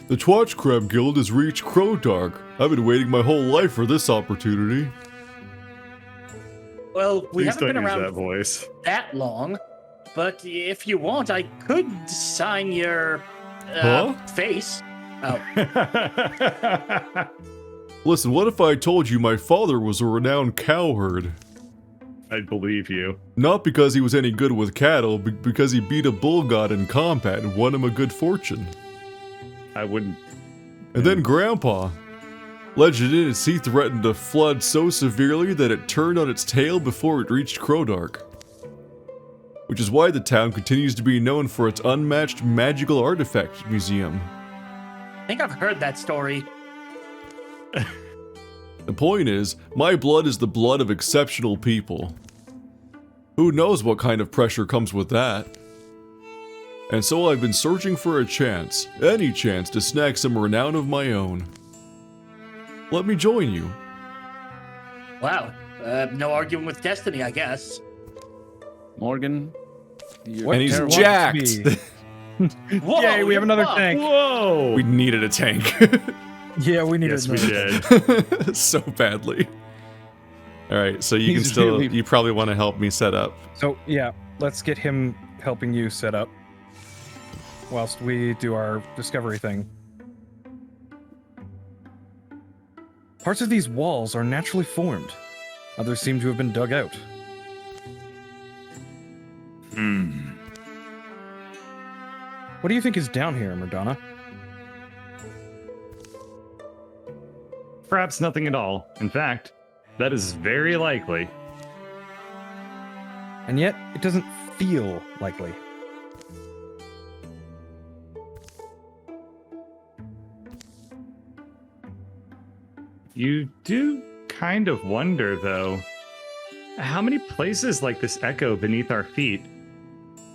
The Twatch Crab Guild has reached Crowdark. I've been waiting my whole life for this opportunity. Well, we Please haven't don't been use around that voice. that long, but if you want, I could sign your face. Oh, Listen, what if I told you my father was a renowned cowherd? I'd believe you. Not because he was any good with cattle, but because he beat a bull god in combat and won him a good fortune. I wouldn't. And then Grandpa. Legend is he threatened a flood so severely that it turned on its tail before it reached Crowdark. Which is why the town continues to be known for its unmatched magical artifact museum. I think I've heard that story. The point is, my blood is the blood of exceptional people. Who knows what kind of pressure comes with that? And so I've been searching for a chance, any chance, to snag some renown of my own. Let me join you. Wow. No arguing with destiny, I guess. Morgan. You're And he's terrible. jacked. Whoa, Yay, we have another fuck. tank. Whoa! We needed a tank. Yeah, we need yes, we another. did. So badly. Alright, so you can He's still, really- you probably want to help me set up. So yeah, let's get him helping you set up whilst we do our discovery thing. Parts of these walls are naturally formed. Others seem to have been dug out. What do you think is down here, Murdana? Perhaps nothing at all. In fact, that is very likely. And yet, it doesn't feel likely. You do kind of wonder, though, how many places like this echo beneath our feet?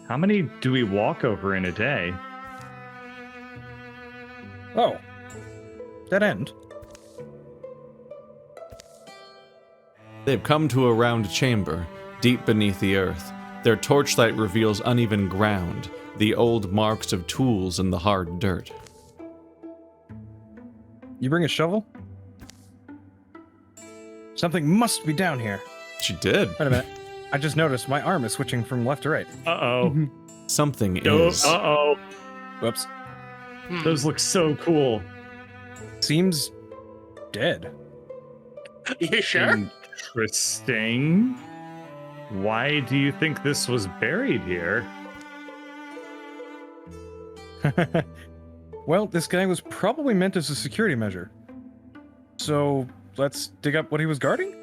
How many do we walk over in a day? Oh. Dead end. They've come to a round chamber, deep beneath the earth. Their torchlight reveals uneven ground, the old marks of tools in the hard dirt. You bring a shovel? Something must be down here. She did. Wait a minute. I just noticed my arm is switching from left to right. Uh-oh. Something Oh, is. uh-oh. Whoops. Those look so cool. Seems dead. You sure? Interesting. Why do you think this was buried here? Well, this guy was probably meant as a security measure. So, let's dig up what he was guarding?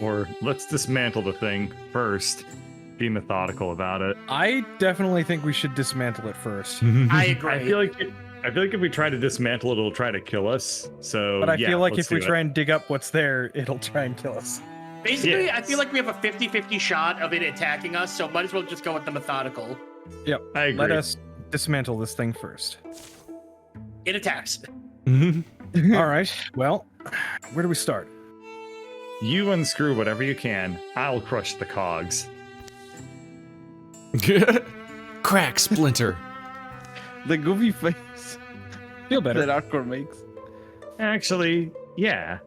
Or let's dismantle the thing first. Be methodical about it. I definitely think we should dismantle it first. I agree. I feel like if we try to dismantle it, it'll try to kill us. So, But I yeah, feel like let's if we do try it. and dig up what's there, it'll try and kill us. Basically, I Yes. feel like we have a 50-50 shot of it attacking us, so might as well just go with the methodical. Yep. I agree. Let us dismantle this thing first. It attacks. All right. Well, where do we start? You unscrew whatever you can. I'll crush the cogs. Crack, splinter. The goofy face Feel better. that Arcor makes. Actually, yeah.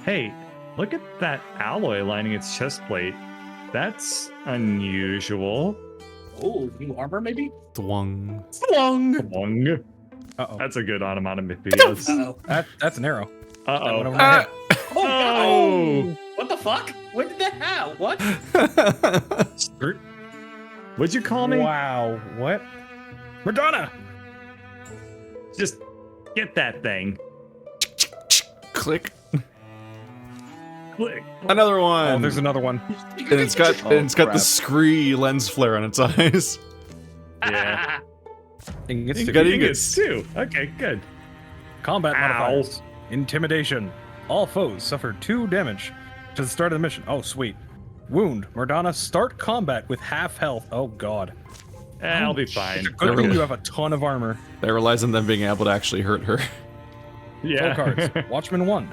Hey, look at that alloy lining its chest plate. That's unusual. Oh, new armor maybe? Thwung. Swung. Wong. Uh-oh. That's a good onomatopoeia. Uh-oh. That's an arrow. That went Uh-oh. over my head. Oh, Oh! fuck? When did that happen? What? What'd you call me? Wow. What? Madonna! Just get that thing. Click. Click. Another Oh, one. there's another one. and it's got the crap. scree lens flare on its eyes. Yeah. Ingots You to got Ingots too. Okay, good. combat Ow. modifiers. Intimidation. All foes suffer 2 damage to the start of the mission. Oh, sweet. Wound. Mordana, start combat with half health. Oh, God. I'll be fine. Good thing you have a ton of armor. That relies on them being able to actually hurt her. Yeah. Full cards. Watchman 1.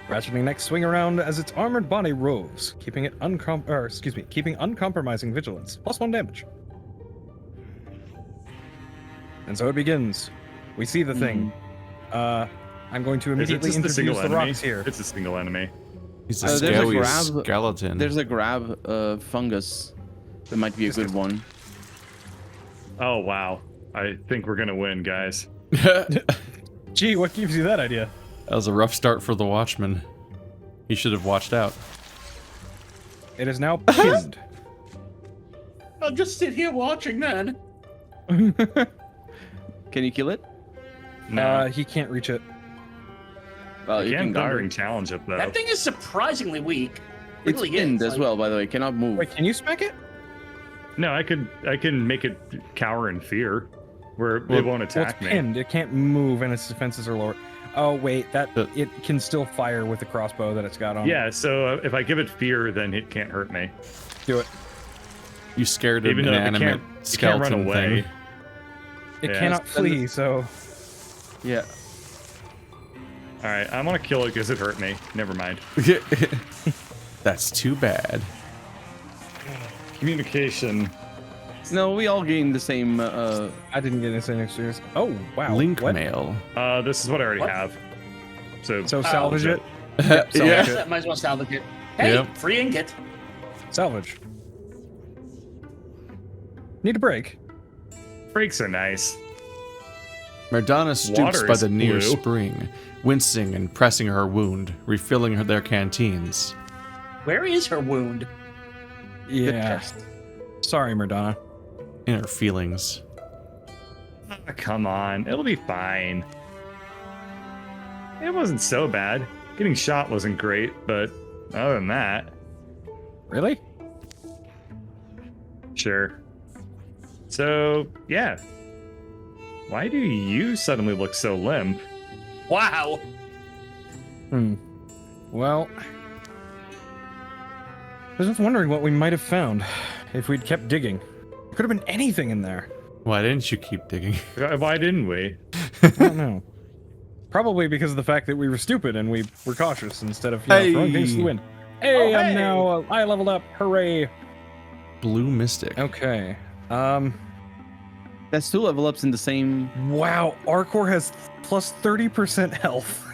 Ratcheting neck swing around as its armored body roves, keeping uncompromising vigilance. +1 damage. And so it begins. We see the thing. I'm going to Is it immediately just a introduce single the enemy? rocks here. It's a single enemy. He's a there's a scaly grab- skeleton. There's a grab fungus. That might be a good one. Oh wow. I think we're gonna win, guys. Gee, what gives you that idea? That was a rough start for the Watchman. He should have watched out. It is now pinned. I'll just sit here watching then. Can you kill it? No. He can't reach it. Well, you Again, can Thundering challenge it though. That thing is surprisingly weak. It It's really pinned is. as Like, well, by the way. Cannot move. Wait, can you smack it? No, I can make it cower in fear, where it won't Well, it's attack me. pinned. It can't move, and its defenses are lower. Oh wait, that The- it can still fire with the crossbow that it's got on. Yeah, so if I give it fear, then it can't hurt me. Do it. You scared an Even though it inanimate can't skeleton run away. thing. It Yeah. cannot flee, so Yeah. All right, I'm gonna kill it because it hurt me. Never mind. That's too bad. Communication. No, we all gained the same. I didn't get any experience. Oh wow. Link what? mail. This is what I already What? have. So So salvage it. Yeah. salvage it. Might as well salvage it. Hey, Yep. free ingot. Salvage. Need a break. Breaks are nice. Mardana stoops Water by is the near blue. spring, wincing and pressing her wound, refilling their canteens. Where is her wound? Yeah. Sorry, Murdana. In her feelings. Ah, come on, it'll be fine. It wasn't so bad. Getting shot wasn't great, but other than that, Really? sure. So, yeah. Why do you suddenly look so limp? Wow. Well, I was just wondering what we might have found if we'd kept digging. There could have been anything in there. Why didn't you keep digging? Why didn't we? I don't know. Probably because of the fact that we were stupid and we were cautious instead of throwing things to the wind. Hey, I'm now I leveled up. Hooray! Blue Mystic. Okay. That's 2 level ups in the same. Wow. Arcor has plus 30% health.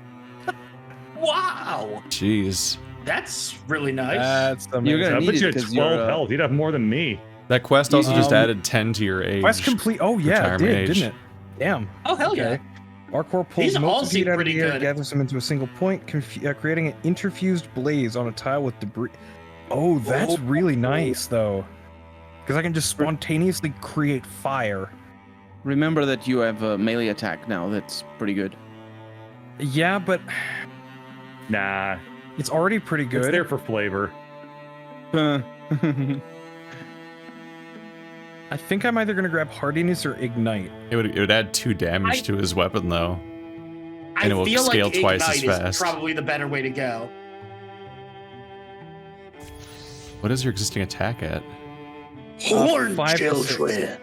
Wow. Jeez. That's really nice. That's You're amazing. gonna I need put you it at 'cause 12 you're, health. You'd have more than me. That quest also just Um, added 10 to your age. Quest complete. Oh yeah, it retirement did, age. didn't it? Damn. Oh, hell yeah. Okay. Arcor pulls These all molten seem heat out of pretty the air, good. gathers them into a single point, creating an interfused blaze on a tile with debris. Oh, that's really nice, though. Because I can just spontaneously create fire. Remember that you have a melee attack now. That's pretty good. Yeah, but Nah, it's already pretty it's good. there for flavor. I think I'm either going to grab hardiness or ignite. It would add 2 damage to his weapon, though. I and it will feel scale like twice as Ignite fast. is probably the better way to go. What is your existing attack at? Horn 5 to 6. children.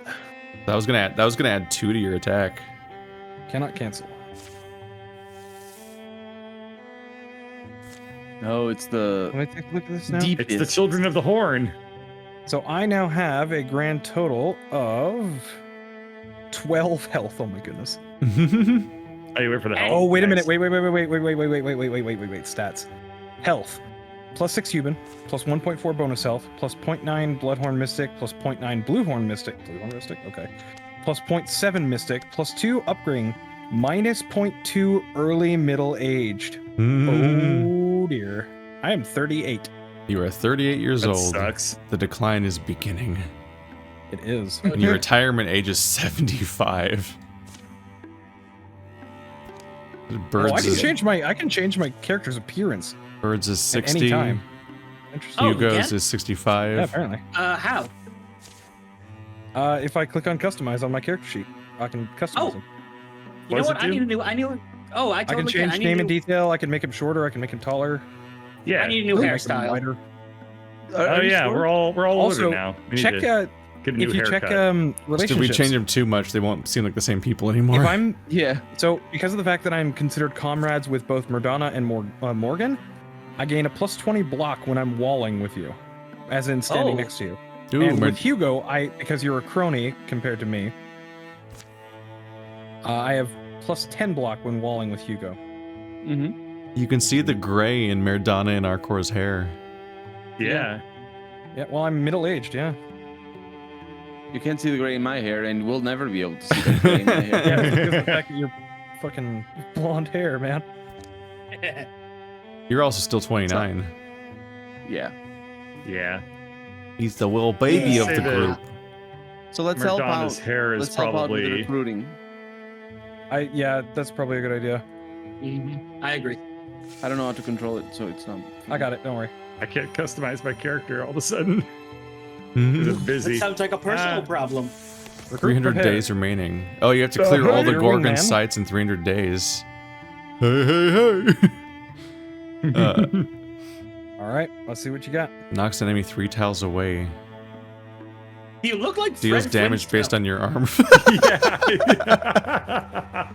That was gonna add 2 to your attack. Cannot cancel. No, it's the Let me take a look at this now. deep. It's the children of the horn. So I now have a grand total of 12 health. Oh my goodness. Oh, you wait for the health. Oh, wait a Nice. minute. Wait. Stats. Health. Plus 6 human, plus 1.4 bonus health, plus 0.9 Bloodhorn Mystic, plus 0.9 Bluehorn Mystic. Bluehorn Mystic? Okay. Plus 0.7 Mystic, plus 2 upgrading, minus 0.2 early middle aged. Oh dear. I am 38. You are 38 years That old. sucks. The decline is beginning. It is. And your retirement age is 75. Birds I can is, change my character's appearance Birds is at 60. any time. Interesting. Oh, Hugo's yeah? is 65. Yeah, apparently. How? If I click on customize on my character sheet, I can customize Oh, him. You know What does what? it I do? need a new. Oh, I I can totally change I need name a and new, detail. I can make him shorter. I can make him taller. Yeah. I need a new I can make him hairstyle. wider. Oh yeah, we're all Also, older now. We need Check to get a new if you check haircut. relationships. If we change them too much, they won't seem like the same people anymore. If I'm Yeah. so because of the fact that I'm considered comrades with both Murdana and Morgan, I gain a +20 block when I'm walling with you, as in standing Oh. next to you. Ooh, And Mur- with Hugo, because you're a crony compared to me, I have +10 block when walling with Hugo. Mm-hmm. you can see the gray in Merdana and Arcor's hair. Yeah. Yeah, well, I'm middle-aged, yeah. You can't see the gray in my hair, and we'll never be able to see the gray in my hair. Yeah, it's because of the fact that you're fucking blonde hair, man. You're also still 29. Yeah. Yeah. He's the little baby of Say the that group. So let's help out. Merdana's hair is Let's help out with the probably. recruiting. Yeah, that's probably a good idea. I agree. I don't know how to control it, so it's not. I got it, don't worry. I can't customize my character all of a sudden. Mhm. It's That busy. sounds like a personal Ah. problem. 300 Prepare. days remaining. Oh, you have to clear all the You're a Gorgon wingman. sites in 300 days. Hey, hey, hey! All right, let's see what you got. Knocks enemy 3 tiles away. You look like Deals Fred damage based Flintstone. on your arm. Yeah.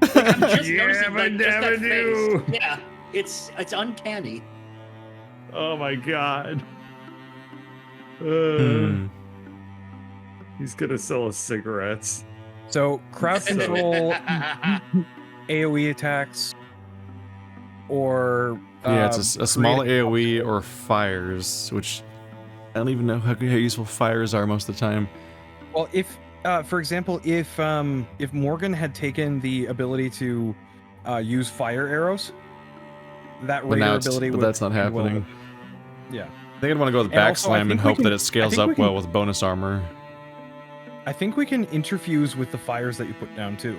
I'm just Yeah, noticing, but like, just that never face. do. Yeah, it's uncanny. Oh my god. Hmm. He's gonna sell us cigarettes. So crowd control, AOE attacks, or Yeah, it's a small creative- AoE or fires, which I don't even know how useful fires are most of the time. Well, if, for example, if Morgan had taken the ability to use fire arrows, that But raider now ability would. that's not happening. Yeah, I think I'd want to go with And also, I backslam and think we hope can- that it I scales think we up can- well with bonus armor. I think we can interfuse with the fires that you put down too.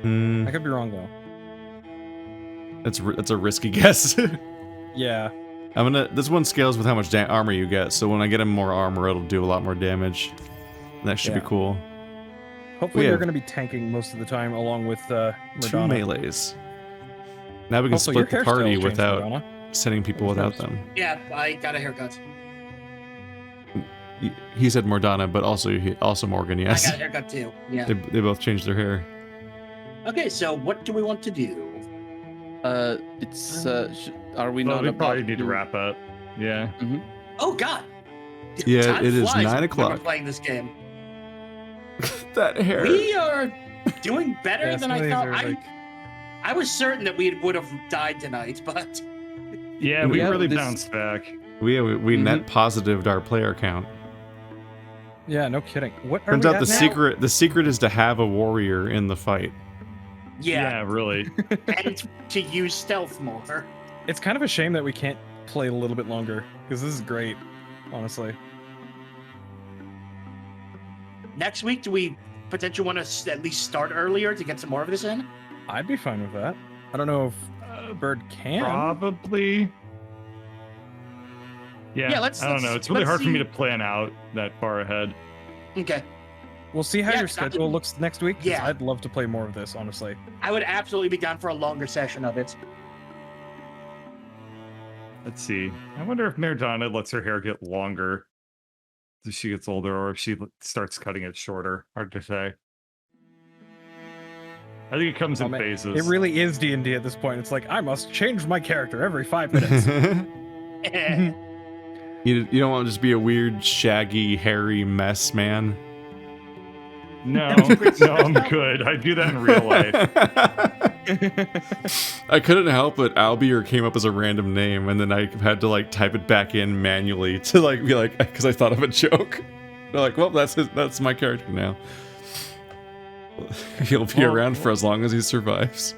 Hmm, I could be wrong though. that's a risky guess. Yeah, This one scales with how much armor you get, so when I get him more armor, it'll do a lot more damage. And that should be Yeah. cool. hopefully We you're have- going to be tanking most of the time, along with 2 Murdana. melees. Now we can Also, your split the hairstyle party changed, without Murdana. sending people Who's without next? them. Yeah, I got a haircut. He said Mordana, but also Morgan, yes. I got a haircut too. Yeah. They both changed their hair. Okay, so what do we want to do? It's. Are we Well, not we about probably need to wrap up. Yeah. Oh God. Yeah, Time it is flies 9 when o'clock. We're playing this game. That hair. We are doing better Yeah, than some of I these thought. are, like- I was certain that we would have died tonight, but Yeah, we Yeah, really this- bounced back. We net positived our player count. Yeah, no kidding. What are Turns we out at the now? secret is to have a warrior in the fight. yeah, really. and to use stealth more. It's kind of a shame that we can't play a little bit longer because this is great, honestly. Next week, do we potentially want to at least start earlier to get some more of this in? I'd be fine with that. I don't know if Bird can. Probably. Yeah, Yeah, I don't know. It's really let's hard for me see. to plan out that far ahead. Okay, We'll see how Yeah, your that schedule would- looks next week. 'cause Yeah. I'd love to play more of this, honestly. I would absolutely be down for a longer session of it. Let's see. I wonder if Merdana lets her hair get longer as she gets older, or if she starts cutting it shorter. Hard to say. I think it comes Oh, in man. phases. It really is D&D at this point. It's like, I must change my character every 5 minutes. You don't want to just be a weird, shaggy, hairy mess, man. No, no, I'm good. I do that in real life. I couldn't help it. Albier came up as a random name, and then I had to like type it back in manually to like be like, because I thought of a joke. They're like, well, that's my character now. He'll be Well, around for as long as he survives.